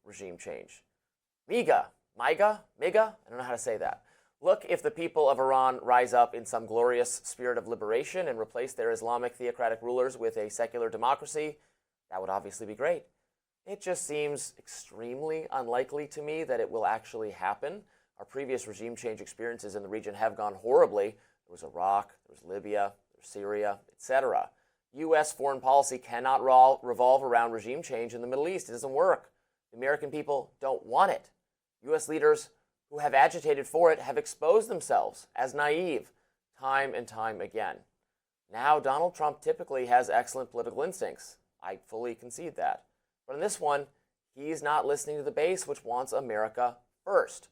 regime change. MIGA, MIGA, MIGA, I don't know how to say that. Look, if the people of Iran rise up in some glorious spirit of liberation and replace their Islamic theocratic rulers with a secular democracy, that would obviously be great. It just seems extremely unlikely to me that it will actually happen. Our previous regime change experiences in the region have gone horribly. There was Iraq, there was Libya, there was Syria, etc. U.S. foreign policy cannot revolve around regime change in the Middle East. It doesn't work. The American people don't want it. U.S. leaders who have agitated for it have exposed themselves as naive time and time again. Now, Donald Trump typically has excellent political instincts. I fully concede that. But in this one, he's not listening to the base, which wants America first.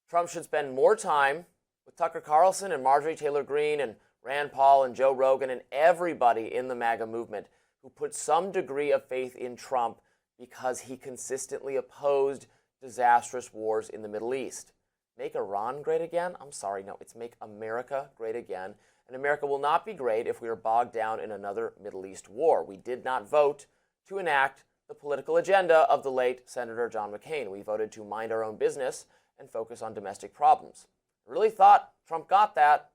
Trump should spend more time with Tucker Carlson and Marjorie Taylor Greene and Rand Paul and Joe Rogan and everybody in the MAGA movement who put some degree of faith in Trump because he consistently opposed disastrous wars in the Middle East. Make Iran great again? I'm sorry, no, it's make America great again. And America will not be great if we are bogged down in another Middle East war. We did not vote to enact the political agenda of the late Senator John McCain. We voted to mind our own business and focus on domestic problems. I really thought Trump got that.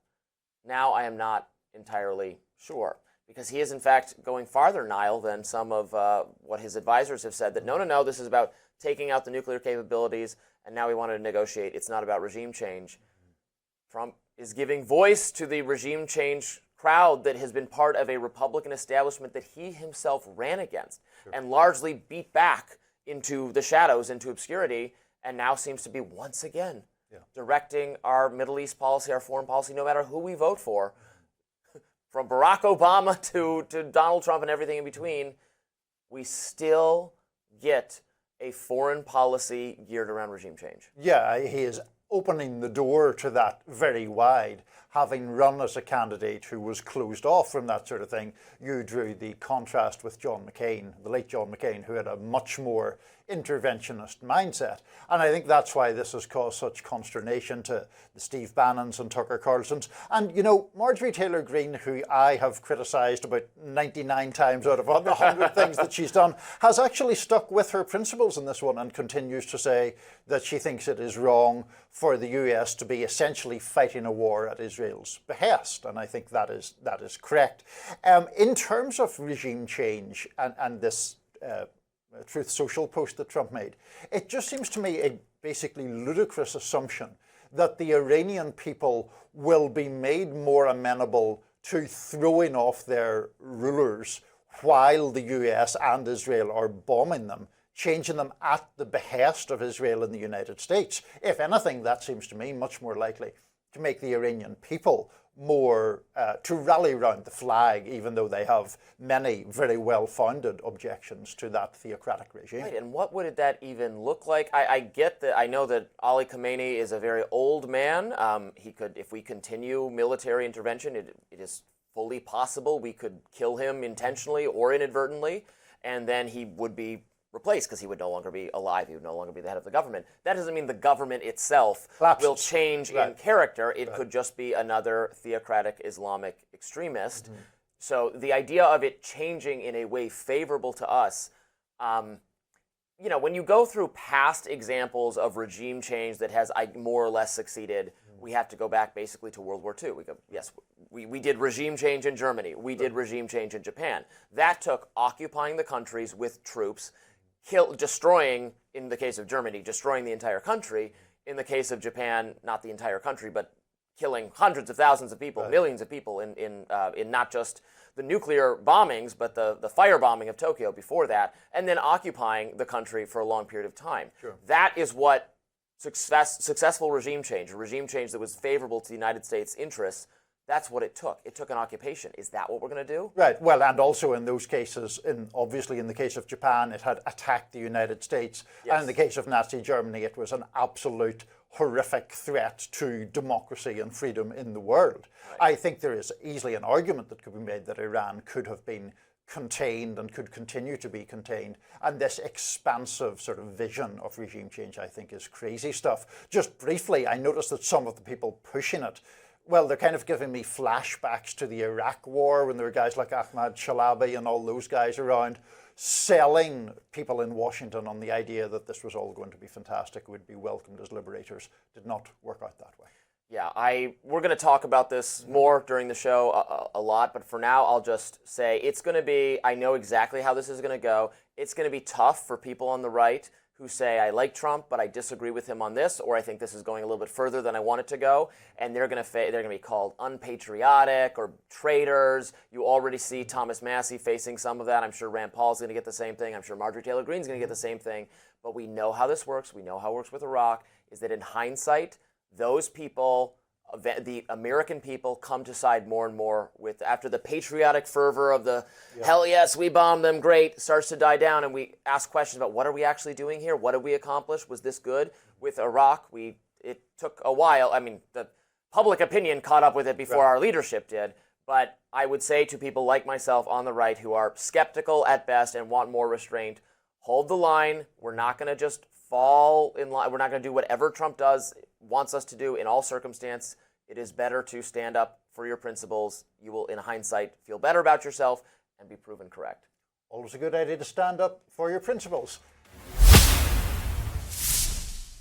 Now I am not entirely sure, because he is in fact going farther, Niall, than some of what his advisors have said, that no, this is about taking out the nuclear capabilities, and now we want to negotiate. It's not about regime change. Trump is giving voice to the regime change crowd that has been part of a Republican establishment that he himself ran against and largely beat back into the shadows, into obscurity, and now seems to be once again directing our Middle East policy, our foreign policy, no matter who we vote for, from Barack Obama to Donald Trump and everything in between. We still get a foreign policy geared around regime change. Yeah, he is opening the door to that very wide. Having run as a candidate who was closed off from that sort of thing, you drew the contrast with John McCain, the late John McCain, who had a much more interventionist mindset. And I think that's why this has caused such consternation to the Steve Bannons and Tucker Carlsons. And, you know, Marjorie Taylor Greene, who I have criticised about 99 times out of 100 things that she's done, has actually stuck with her principles in this one and continues to say that she thinks it is wrong for the US to be essentially fighting a war at Israel's behest. And I think that is correct. In terms of regime change and this Truth Social post that Trump made, it just seems to me a basically ludicrous assumption that the Iranian people will be made more amenable to throwing off their rulers while the US and Israel are bombing them, changing them at the behest of Israel and the United States. If anything, that seems to me much more likely to make the Iranian people more to rally around the flag, even though they have many very well-founded objections to that theocratic regime. Right, and what would that even look like? I get that. I know that Ali Khamenei is a very old man. He could, if we continue military intervention, it is fully possible we could kill him intentionally or inadvertently, and then he would be replaced because he would no longer be alive. He would no longer be the head of the government. That doesn't mean the government itself will change in character. It could just be another theocratic Islamic extremist. So the idea of it changing in a way favorable to us, you know, when you go through past examples of regime change that has more or less succeeded, we have to go back basically to World War II. We go, yes, we did regime change in Germany. We did regime change in Japan. That took occupying the countries with troops, destroying, in the case of Germany, destroying the entire country. In the case of Japan, not the entire country, but killing hundreds of thousands of people, millions of people in not just the nuclear bombings, but the firebombing of Tokyo before that, and then occupying the country for a long period of time. That is what successful regime change, a regime change that was favorable to the United States' interests, that's what it took. It took an occupation. Is that what we're going to do? Right. Well, and also in those cases, obviously in the case of Japan, it had attacked the United States. Yes. And in the case of Nazi Germany, it was an absolute horrific threat to democracy and freedom in the world. Right. I think there is easily an argument that could be made that Iran could have been contained and could continue to be contained. And this expansive sort of vision of regime change, I think, is crazy stuff. Just briefly, I noticed that some of the people pushing it, well, they're kind of giving me flashbacks to the Iraq War when there were guys like Ahmad Chalabi and all those guys around selling people in Washington on the idea that this was all going to be fantastic, would be welcomed as liberators, did not work out that way. Yeah, we're going to talk about this more during the show a lot, but for now I'll just say it's going to be, I know exactly how this is going to go. It's going to be tough for people on the right who say, I like Trump, but I disagree with him on this, or I think this is going a little bit further than I want it to go, and they're going to be called unpatriotic or traitors. You already see Thomas Massie facing some of that. I'm sure Rand Paul's going to get the same thing. I'm sure Marjorie Taylor Greene's going to get the same thing. But we know how this works. We know how it works with Iraq, is that in hindsight, those people, the American people, come to side more and more with, after the patriotic fervor of the hell yes, we bombed them, great, starts to die down, and we ask questions about what are we actually doing here? What did we accomplish? Was this good? With Iraq, it took a while. I mean, the public opinion caught up with it before our leadership did. But I would say to people like myself on the right who are skeptical at best and want more restraint, hold the line. We're not going to just fall in line. We're not going to do whatever Trump wants us to do in all circumstances. It is better to stand up for your principles. You will, in hindsight, feel better about yourself and be proven correct. Always a good idea to stand up for your principles.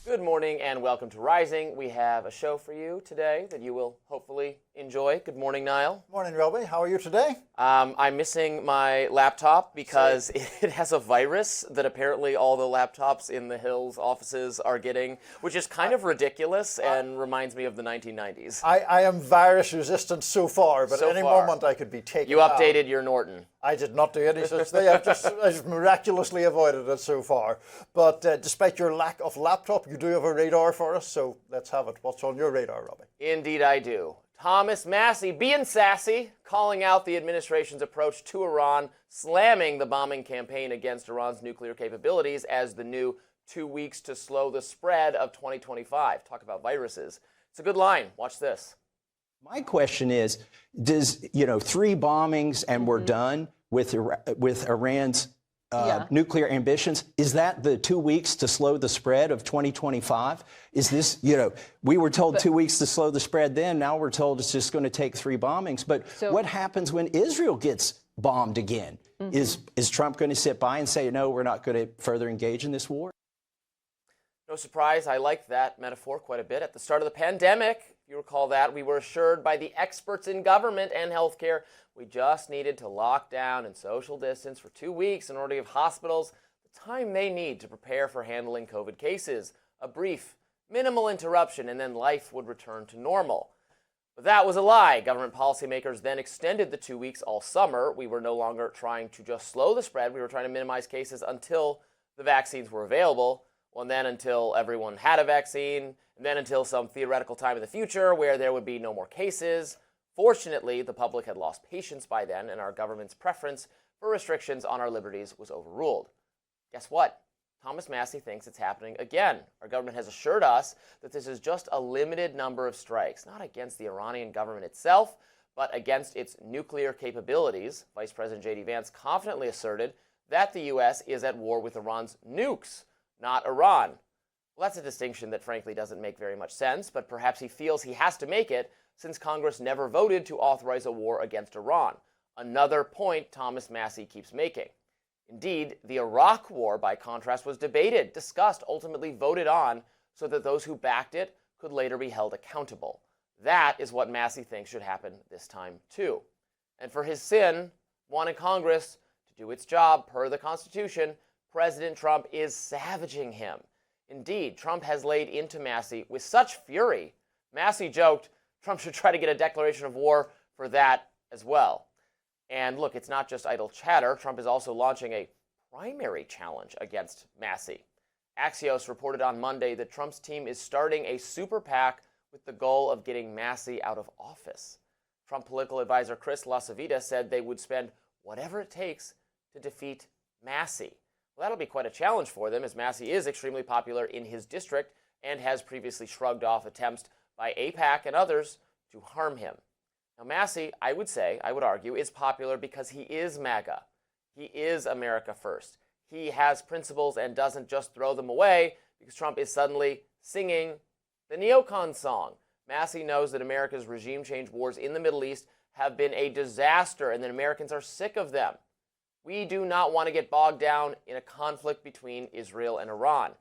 Good morning and welcome to Rising. We have a show for you today that you will hopefully enjoy. Good morning, Niall. Morning, Robbie. How are you today? I'm missing my laptop because it has a virus that apparently all the laptops in the Hills offices are getting, which is kind of ridiculous and reminds me of the 1990s. I am virus resistant so far, but So at any far. moment I could be taken You down. updated your Norton. I did not do any such thing. I just miraculously avoided it so far. But despite your lack of laptop, you do have a radar for us, so let's have it. What's on your radar, Robbie? Indeed I do. Thomas Massie, being sassy, calling out the administration's approach to Iran, slamming the bombing campaign against Iran's nuclear capabilities as the new 2 weeks to slow the spread of 2025. Talk about viruses. It's a good line. Watch this. My question is, does, 3 bombings and we're done with Iran's nuclear ambitions? Is that the 2 weeks to slow the spread of 2025? Is this, we were told 2 weeks to slow the spread then, now we're told it's just going to take 3 bombings. But what happens when Israel gets bombed again? Is Trump going to sit by and say, no, we're not going to further engage in this war? No surprise, I liked that metaphor quite a bit. At the start of the pandemic, if you recall that, we were assured by the experts in government and healthcare we just needed to lock down and social distance for 2 weeks in order to give hospitals the time they need to prepare for handling COVID cases. A brief, minimal interruption, and then life would return to normal. But that was a lie. Government policymakers then extended the 2 weeks all summer. We were no longer trying to just slow the spread. We were trying to minimize cases until the vaccines were available. Well, and then until everyone had a vaccine, and then until some theoretical time in the future where there would be no more cases. Fortunately, the public had lost patience by then, and our government's preference for restrictions on our liberties was overruled. Guess what? Thomas Massie thinks it's happening again. Our government has assured us that this is just a limited number of strikes, not against the Iranian government itself, but against its nuclear capabilities. Vice President J.D. Vance confidently asserted that the U.S. is at war with Iran's nukes, not Iran. Well, that's a distinction that frankly doesn't make very much sense, but perhaps he feels he has to make it since Congress never voted to authorize a war against Iran. Another point Thomas Massie keeps making. Indeed, the Iraq War, by contrast, was debated, discussed, ultimately voted on, so that those who backed it could later be held accountable. That is what Massie thinks should happen this time, too. And for his sin, wanting Congress to do its job per the Constitution, President Trump is savaging him. Indeed, Trump has laid into Massie with such fury. Massie joked Trump should try to get a declaration of war for that as well. And look, it's not just idle chatter. Trump is also launching a primary challenge against Massie. Axios reported on Monday that Trump's team is starting a super PAC with the goal of getting Massie out of office. Trump political advisor Chris LaCivita said they would spend whatever it takes to defeat Massie. Well, that'll be quite a challenge for them, as Massie is extremely popular in his district and has previously shrugged off attempts by AIPAC and others to harm him. Now, Massie, I would argue, is popular because he is MAGA. He is America First. He has principles and doesn't just throw them away because Trump is suddenly singing the neocon song. Massie knows that America's regime change wars in the Middle East have been a disaster and that Americans are sick of them. We do not want to get bogged down in a conflict between Israel and Iran.